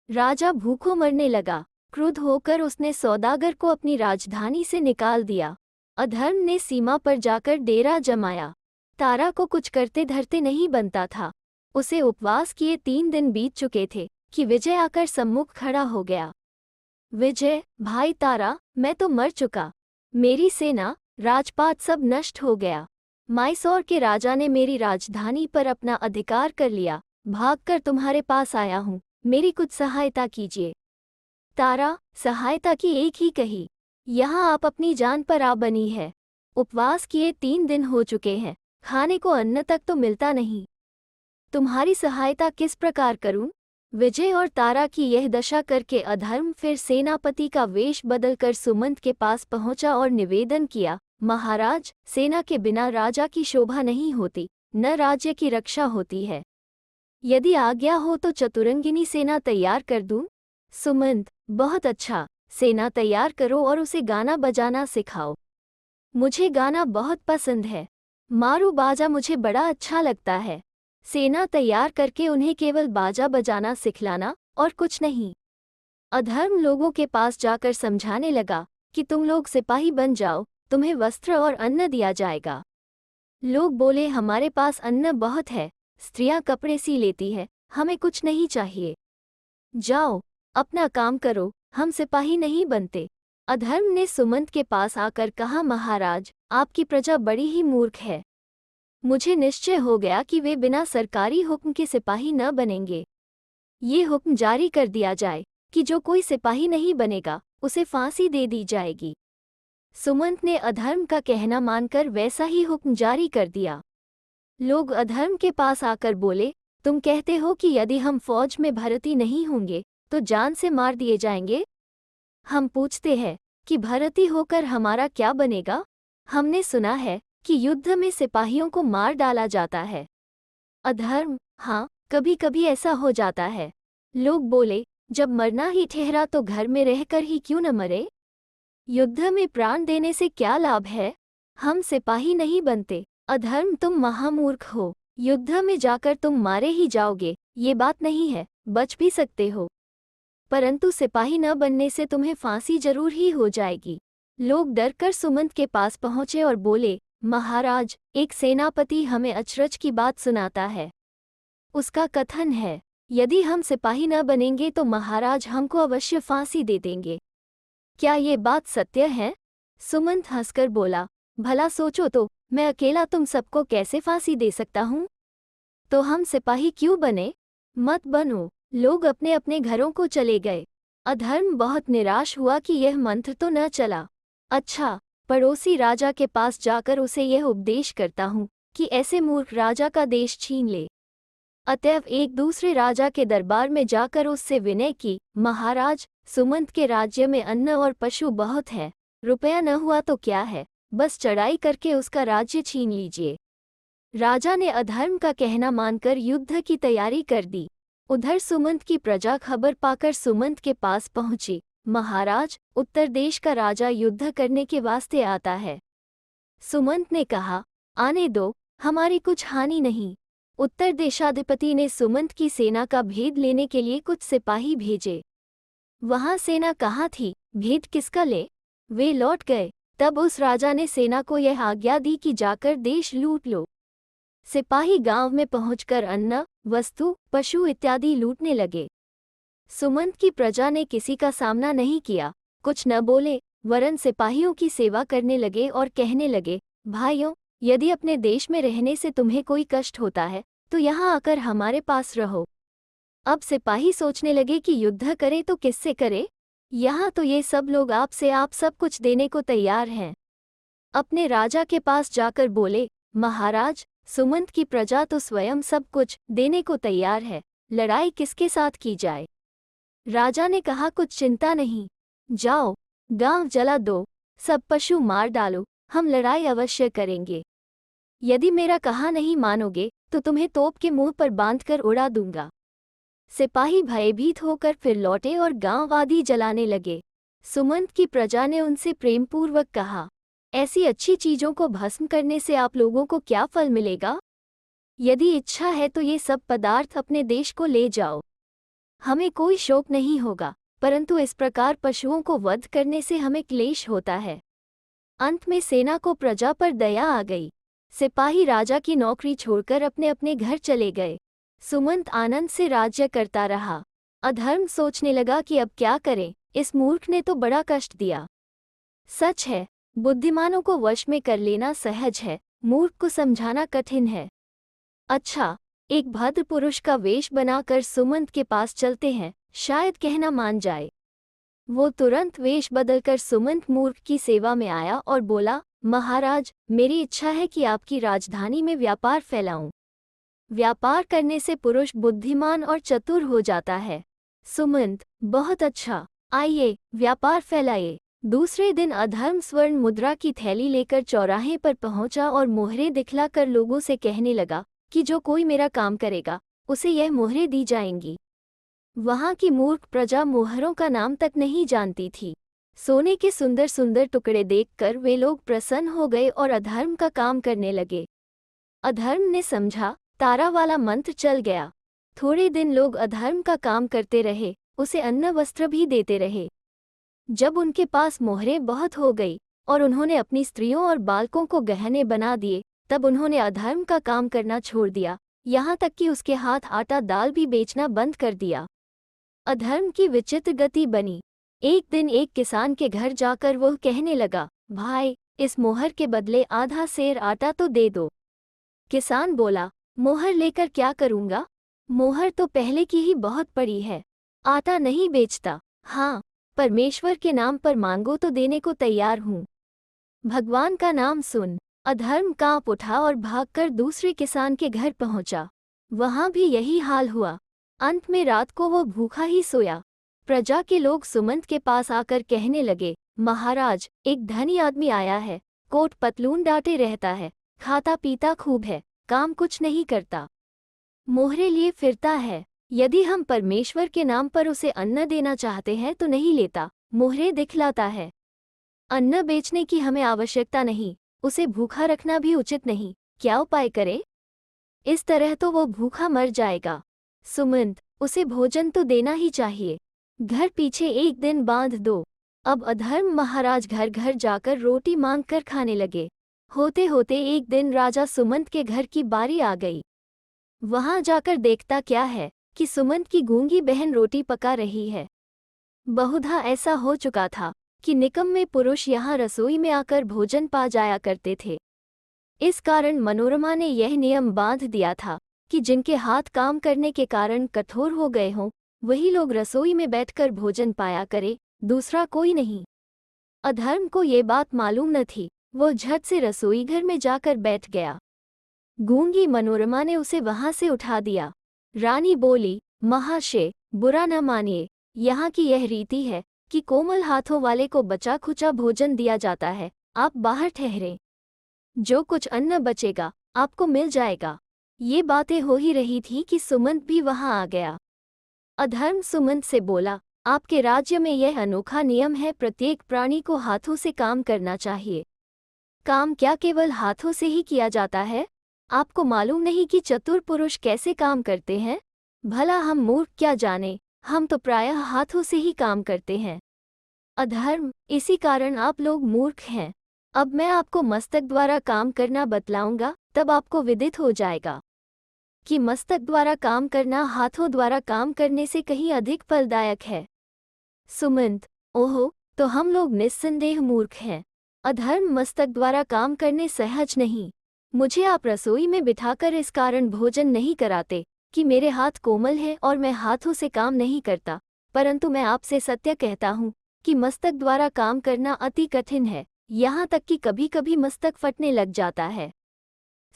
राजा भूखों मरने लगा। क्रुद्ध होकर उसने सौदागर को अपनी राजधानी से निकाल दिया। अधर्म ने सीमा पर जाकर डेरा जमाया। तारा को कुछ करते धरते नहीं बनता था। उसे उपवास किए 3 दिन बीत चुके थे कि विजय आकर सम्मुख खड़ा हो गया। विजय, भाई तारा, मैं तो मर चुका। मेरी सेना, राजपाट सब नष्ट हो गया। मैसूर के राजा ने मेरी राजधानी पर अपना अधिकार कर लिया। भागकर तुम्हारे पास आया हूँ, मेरी कुछ सहायता कीजिए। तारा, सहायता की एक ही कही, यहाँ आप अपनी जान पर आ बनी है। उपवास किए 3 दिन हो चुके हैं, खाने को अन्न तक तो मिलता नहीं। तुम्हारी सहायता किस प्रकार करूं? विजय और तारा की यह दशा करके अधर्म फिर सेनापति का वेश बदलकर सुमंत के पास पहुंचा और निवेदन किया, महाराज, सेना के बिना राजा की शोभा नहीं होती, न राज्य की रक्षा होती है। यदि आज्ञा हो तो चतुरंगिनी सेना तैयार कर दूं? सुमंत, बहुत अच्छा, सेना तैयार करो और उसे गाना बजाना सिखाओ। मुझे गाना बहुत पसंद है। मारू बाजा मुझे बड़ा अच्छा लगता है। सेना तैयार करके उन्हें केवल बाजा बजाना सिखलाना और कुछ नहीं। अधर्म लोगों के पास जाकर समझाने लगा कि तुम लोग सिपाही बन जाओ, तुम्हें वस्त्र और अन्न दिया जाएगा। लोग बोले, हमारे पास अन्न बहुत है, स्त्रियां कपड़े सी लेती है, हमें कुछ नहीं चाहिए। जाओ, अपना काम करो, हम सिपाही नहीं बनते। अधर्म ने सुमंत के पास आकर कहा, महाराज, आपकी प्रजा बड़ी ही मूर्ख है। मुझे निश्चय हो गया कि वे बिना सरकारी हुक्म के सिपाही न बनेंगे। ये हुक्म जारी कर दिया जाए कि जो कोई सिपाही नहीं बनेगा उसे फांसी दे दी जाएगी। सुमंत ने अधर्म का कहना मानकर वैसा ही हुक्म जारी कर दिया। लोग अधर्म के पास आकर बोले, तुम कहते हो कि यदि हम फौज में भर्ती नहीं होंगे तो जान से मार दिए जाएंगे। हम पूछते हैं कि भर्ती होकर हमारा क्या बनेगा? हमने सुना है कि युद्ध में सिपाहियों को मार डाला जाता है। अधर्म, हाँ, कभी कभी ऐसा हो जाता है। लोग बोले, जब मरना ही ठहरा तो घर में रहकर ही क्यों न मरे? युद्ध में प्राण देने से क्या लाभ है? हम सिपाही नहीं बनते। अधर्म, तुम महामूर्ख हो। युद्ध में जाकर तुम मारे ही जाओगे, ये बात नहीं है, बच भी सकते हो, परंतु सिपाही न बनने से तुम्हें फांसी जरूर ही हो जाएगी। लोग डरकर सुमंत के पास पहुंचे और बोले, महाराज, एक सेनापति हमें अचरज की बात सुनाता है। उसका कथन है, यदि हम सिपाही न बनेंगे तो महाराज हमको अवश्य फांसी दे देंगे। क्या ये बात सत्य है? सुमंत हंसकर बोला, भला सोचो तो, मैं अकेला तुम सबको कैसे फांसी दे सकता हूँ? तो हम सिपाही क्यों बने? मत बनो। लोग अपने अपने घरों को चले गए। अधर्म बहुत निराश हुआ कि यह मंत्र तो न चला। अच्छा, पड़ोसी राजा के पास जाकर उसे यह उपदेश करता हूँ कि ऐसे मूर्ख राजा का देश छीन ले। अतएव एक दूसरे राजा के दरबार में जाकर उससे विनय की, महाराज, सुमंत के राज्य में अन्न और पशु बहुत है, रुपया न हुआ तो क्या है, बस चढ़ाई करके उसका राज्य छीन लीजिए। राजा ने अधर्म का कहना मानकर युद्ध की तैयारी कर दी। उधर सुमंत की प्रजा खबर पाकर सुमंत के पास पहुंची, महाराज, उत्तर देश का राजा युद्ध करने के वास्ते आता है। सुमंत ने कहा, आने दो, हमारी कुछ हानि नहीं। उत्तर देशाधिपति ने सुमंत की सेना का भेद लेने के लिए कुछ सिपाही भेजे। वहां सेना कहाँ थी, भेद किसका ले? वे लौट गए। तब उस राजा ने सेना को यह आज्ञा दी कि जाकर देश लूट लो। सिपाही गांव में पहुंचकर अन्न, वस्तु, पशु इत्यादि लूटने लगे। सुमंत की प्रजा ने किसी का सामना नहीं किया, कुछ न बोले, वरन सिपाहियों की सेवा करने लगे और कहने लगे, भाइयों, यदि अपने देश में रहने से तुम्हें कोई कष्ट होता है तो यहाँ आकर हमारे पास रहो। अब सिपाही सोचने लगे कि युद्ध करे तो किससे करे? यहाँ तो ये सब लोग आपसे आप सब कुछ देने को तैयार हैं। अपने राजा के पास जाकर बोले, महाराज, सुमंत की प्रजा तो स्वयं सब कुछ देने को तैयार है, लड़ाई किसके साथ की जाए? राजा ने कहा, कुछ चिंता नहीं, जाओ, गांव जला दो, सब पशु मार डालो, हम लड़ाई अवश्य करेंगे। यदि मेरा कहा नहीं मानोगे तो तुम्हें तोप के मुंह पर बांधकर उड़ा दूंगा। सिपाही भयभीत होकर फिर लौटे और गांव आदि जलाने लगे। सुमंत की प्रजा ने उनसे प्रेमपूर्वक कहा, ऐसी अच्छी चीजों को भस्म करने से आप लोगों को क्या फल मिलेगा? यदि इच्छा है तो ये सब पदार्थ अपने देश को ले जाओ, हमें कोई शोक नहीं होगा, परंतु इस प्रकार पशुओं को वध करने से हमें क्लेश होता है। अंत में सेना को प्रजा पर दया आ गई। सिपाही राजा की नौकरी छोड़कर अपने अपने घर चले गए। सुमंत आनंद से राज्य करता रहा। अधर्म सोचने लगा कि अब क्या करे, इस मूर्ख ने तो बड़ा कष्ट दिया। सच है, बुद्धिमानों को वश में कर लेना सहज है, मूर्ख को समझाना कठिन है। अच्छा, एक भद्र पुरुष का वेश बनाकर सुमंत के पास चलते हैं, शायद कहना मान जाए। वो तुरंत वेश बदलकर सुमंत मूर्ख की सेवा में आया और बोला, महाराज, मेरी इच्छा है कि आपकी राजधानी में व्यापार फैलाऊं। व्यापार करने से पुरुष बुद्धिमान और चतुर हो जाता है। सुमंत, बहुत अच्छा, आइए व्यापार फैलाइए। दूसरे दिन अधर्म स्वर्ण मुद्रा की थैली लेकर चौराहे पर पहुंचा और मोहरें दिखलाकर लोगों से कहने लगा कि जो कोई मेरा काम करेगा उसे यह मोहरें दी जाएंगी। वहां की मूर्ख प्रजा मोहरों का नाम तक नहीं जानती थी। सोने के सुंदर सुंदर टुकड़े देखकर वे लोग प्रसन्न हो गए और अधर्म का काम करने लगे। अधर्म ने समझा, तारा वाला मंत्र चल गया। थोड़े दिन लोग अधर्म का काम करते रहे, उसे अन्न वस्त्र भी देते रहे। जब उनके पास मोहरें बहुत हो गई और उन्होंने अपनी स्त्रियों और बालकों को गहने बना दिए, तब उन्होंने अधर्म का काम करना छोड़ दिया, यहाँ तक कि उसके हाथ आटा दाल भी बेचना बंद कर दिया। अधर्म की विचित्र गति बनी। एक दिन एक किसान के घर जाकर वह कहने लगा, भाई, इस मोहर के बदले आधा सेर आटा तो दे दो। किसान बोला, मोहर लेकर क्या करूँगा? मोहर तो पहले की ही बहुत पड़ी है, आटा नहीं बेचता। हाँ, परमेश्वर के नाम पर मांगो तो देने को तैयार हूँ। भगवान का नाम सुन। अधर्म कांप उठा और भागकर दूसरे किसान के घर पहुंचा। वहां भी यही हाल हुआ। अंत में रात को वो भूखा ही सोया। प्रजा के लोग सुमंत के पास आकर कहने लगे, महाराज, एक धनी आदमी आया है, कोट पतलून डांटे रहता है, खाता पीता खूब है, काम कुछ नहीं करता, मोहरे लिए फिरता है। यदि हम परमेश्वर के नाम पर उसे अन्न देना चाहते हैं तो नहीं लेता, मोहरे दिखलाता है। अन्न बेचने की हमें आवश्यकता नहीं, उसे भूखा रखना भी उचित नहीं, क्या उपाय करे? इस तरह तो वो भूखा मर जाएगा। सुमंत, उसे भोजन तो देना ही चाहिए। घर पीछे एक दिन बांध दो। अब अधर्म महाराज घर घर जाकर रोटी मांगकर खाने लगे। होते होते एक दिन राजा सुमंत के घर की बारी आ गई। वहां जाकर देखता क्या है कि सुमंत की गूंगी बहन रोटी पका रही है। बहुधा ऐसा हो चुका था कि निकम्मे पुरुष यहाँ रसोई में आकर भोजन पा जाया करते थे। इस कारण मनोरमा ने यह नियम बांध दिया था कि जिनके हाथ काम करने के कारण कठोर हो गए हों, वही लोग रसोई में बैठकर भोजन पाया करे, दूसरा कोई नहीं। अधर्म को ये बात मालूम न थी, वो झट से रसोई घर में जाकर बैठ गया। गूंगी मनोरमा ने उसे वहां से उठा दिया। रानी बोली, महाशय, बुरा न मानिए, यहाँ की यह रीति है कि कोमल हाथों वाले को बचा खुचा भोजन दिया जाता है, आप बाहर ठहरें, जो कुछ अन्न बचेगा आपको मिल जाएगा। ये बातें हो ही रही थी कि सुमंत भी वहां आ गया। अधर्म सुमंत से बोला, आपके राज्य में यह अनोखा नियम है, प्रत्येक प्राणी को हाथों से काम करना चाहिए। काम क्या केवल हाथों से ही किया जाता है? आपको मालूम नहीं कि चतुर पुरुष कैसे काम करते हैं? भला हम मूर्ख क्या जाने, हम तो प्रायः हाथों से ही काम करते हैं। अधर्म, इसी कारण आप लोग मूर्ख हैं। अब मैं आपको मस्तक द्वारा काम करना बतलाऊंगा, तब आपको विदित हो जाएगा कि मस्तक द्वारा काम करना हाथों द्वारा काम करने से कहीं अधिक फलदायक है। सुमंत, ओहो, तो हम लोग निस्संदेह मूर्ख हैं। अधर्म, मस्तक द्वारा काम करने सहज नहीं। मुझे आप रसोई में बिठाकर इस कारण भोजन नहीं कराते कि मेरे हाथ कोमल हैं और मैं हाथों से काम नहीं करता, परंतु मैं आपसे सत्य कहता हूँ कि मस्तक द्वारा काम करना अति कठिन है, यहाँ तक कि कभी कभी मस्तक फटने लग जाता है।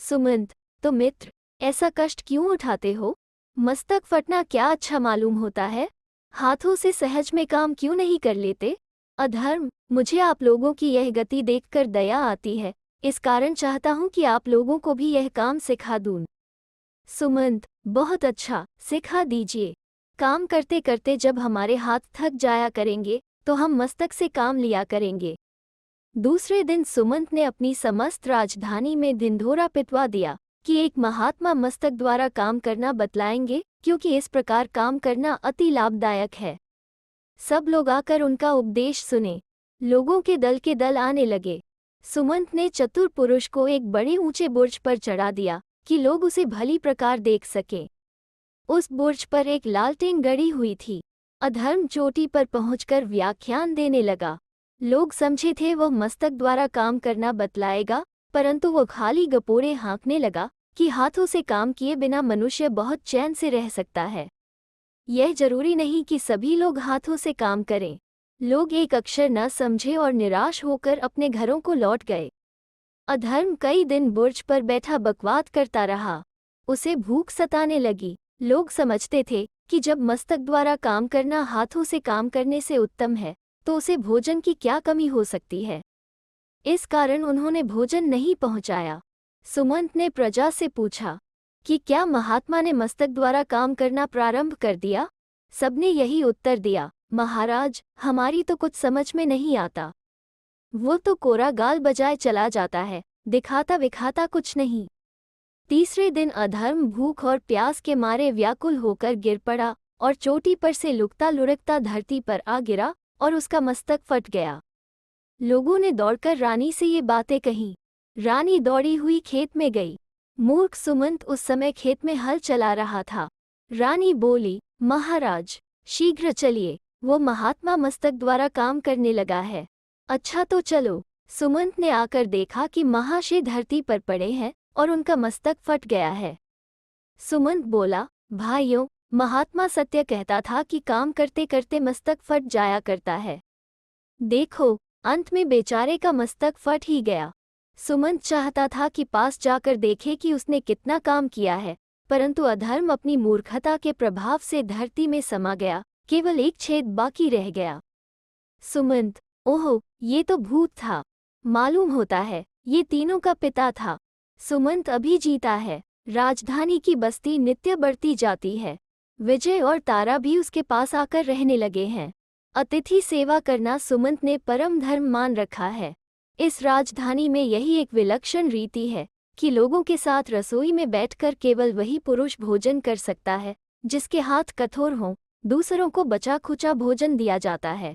सुमंत, तो मित्र, ऐसा कष्ट क्यों उठाते हो? मस्तक फटना क्या अच्छा मालूम होता है? हाथों से सहज में काम क्यों नहीं कर लेते? अधर्म, मुझे आप लोगों की यह गति देखकर दया आती है इस कारण चाहता हूँ कि आप लोगों को भी यह काम सिखा दूँ। सुमंत, बहुत अच्छा, सिखा दीजिए। काम करते करते जब हमारे हाथ थक जाया करेंगे तो हम मस्तक से काम लिया करेंगे। दूसरे दिन सुमंत ने अपनी समस्त राजधानी में ढिंढोरा पिटवा दिया कि एक महात्मा मस्तक द्वारा काम करना बतलाएंगे, क्योंकि इस प्रकार काम करना अति लाभदायक है। सब लोग आकर उनका उपदेश सुने। लोगों के दल आने लगे। सुमंत ने चतुर पुरुष को एक बड़े ऊंचे बुर्ज पर चढ़ा दिया कि लोग उसे भली प्रकार देख सकें। उस बुर्ज पर एक लालटेन गड़ी हुई थी। अधर्म चोटी पर पहुंचकर व्याख्यान देने लगा। लोग समझे थे वह मस्तक द्वारा काम करना बतलाएगा, परंतु वो खाली गपोरे हाँकने लगा कि हाथों से काम किए बिना मनुष्य बहुत चैन से रह सकता है। यह जरूरी नहीं कि सभी लोग हाथों से काम करें। लोग एक अक्षर न समझे और निराश होकर अपने घरों को लौट गए। अधर्म कई दिन बुर्ज पर बैठा बकवाद करता रहा। उसे भूख सताने लगी। लोग समझते थे कि जब मस्तक द्वारा काम करना हाथों से काम करने से उत्तम है, तो उसे भोजन की क्या कमी हो सकती है। इस कारण उन्होंने भोजन नहीं पहुंचाया। सुमंत ने प्रजा से पूछा कि क्या महात्मा ने मस्तक द्वारा काम करना प्रारंभ कर दिया? सबने यही उत्तर दिया, महाराज, हमारी तो कुछ समझ में नहीं आता। वो तो कोरा गाल बजाए चला जाता है, दिखाता विखाता कुछ नहीं। तीसरे दिन अधर्म भूख और प्यास के मारे व्याकुल होकर गिर पड़ा और चोटी पर से लुढ़कता लुढ़कता धरती पर आ गिरा और उसका मस्तक फट गया। लोगों ने दौड़कर रानी से ये बातें कहीं। रानी दौड़ी हुई खेत में गई। मूर्ख सुमंत उस समय खेत में हल चला रहा था। रानी बोली, महाराज, शीघ्र चलिए, वो महात्मा मस्तक द्वारा काम करने लगा है। अच्छा तो चलो। सुमंत ने आकर देखा कि महाशय धरती पर पड़े हैं और उनका मस्तक फट गया है। सुमंत बोला, भाइयों, महात्मा सत्य कहता था कि काम करते करते मस्तक फट जाया करता है। देखो, अंत में बेचारे का मस्तक फट ही गया। सुमंत चाहता था कि पास जाकर देखे कि उसने कितना काम किया है, परंतु अधर्म अपनी मूर्खता के प्रभाव से धरती में समा गया, केवल एक छेद बाकी रह गया। सुमंत, ओह, ये तो भूत था। मालूम होता है ये तीनों का पिता था। सुमंत अभी जीता है। राजधानी की बस्ती नित्य बढ़ती जाती है। विजय और तारा भी उसके पास आकर रहने लगे हैं। अतिथि सेवा करना सुमंत ने परम धर्म मान रखा है। इस राजधानी में यही एक विलक्षण रीति है कि लोगों के साथ रसोई में बैठकर केवल वही पुरुष भोजन कर सकता है जिसके हाथ कठोर हों। दूसरों को बचा खुचा भोजन दिया जाता है।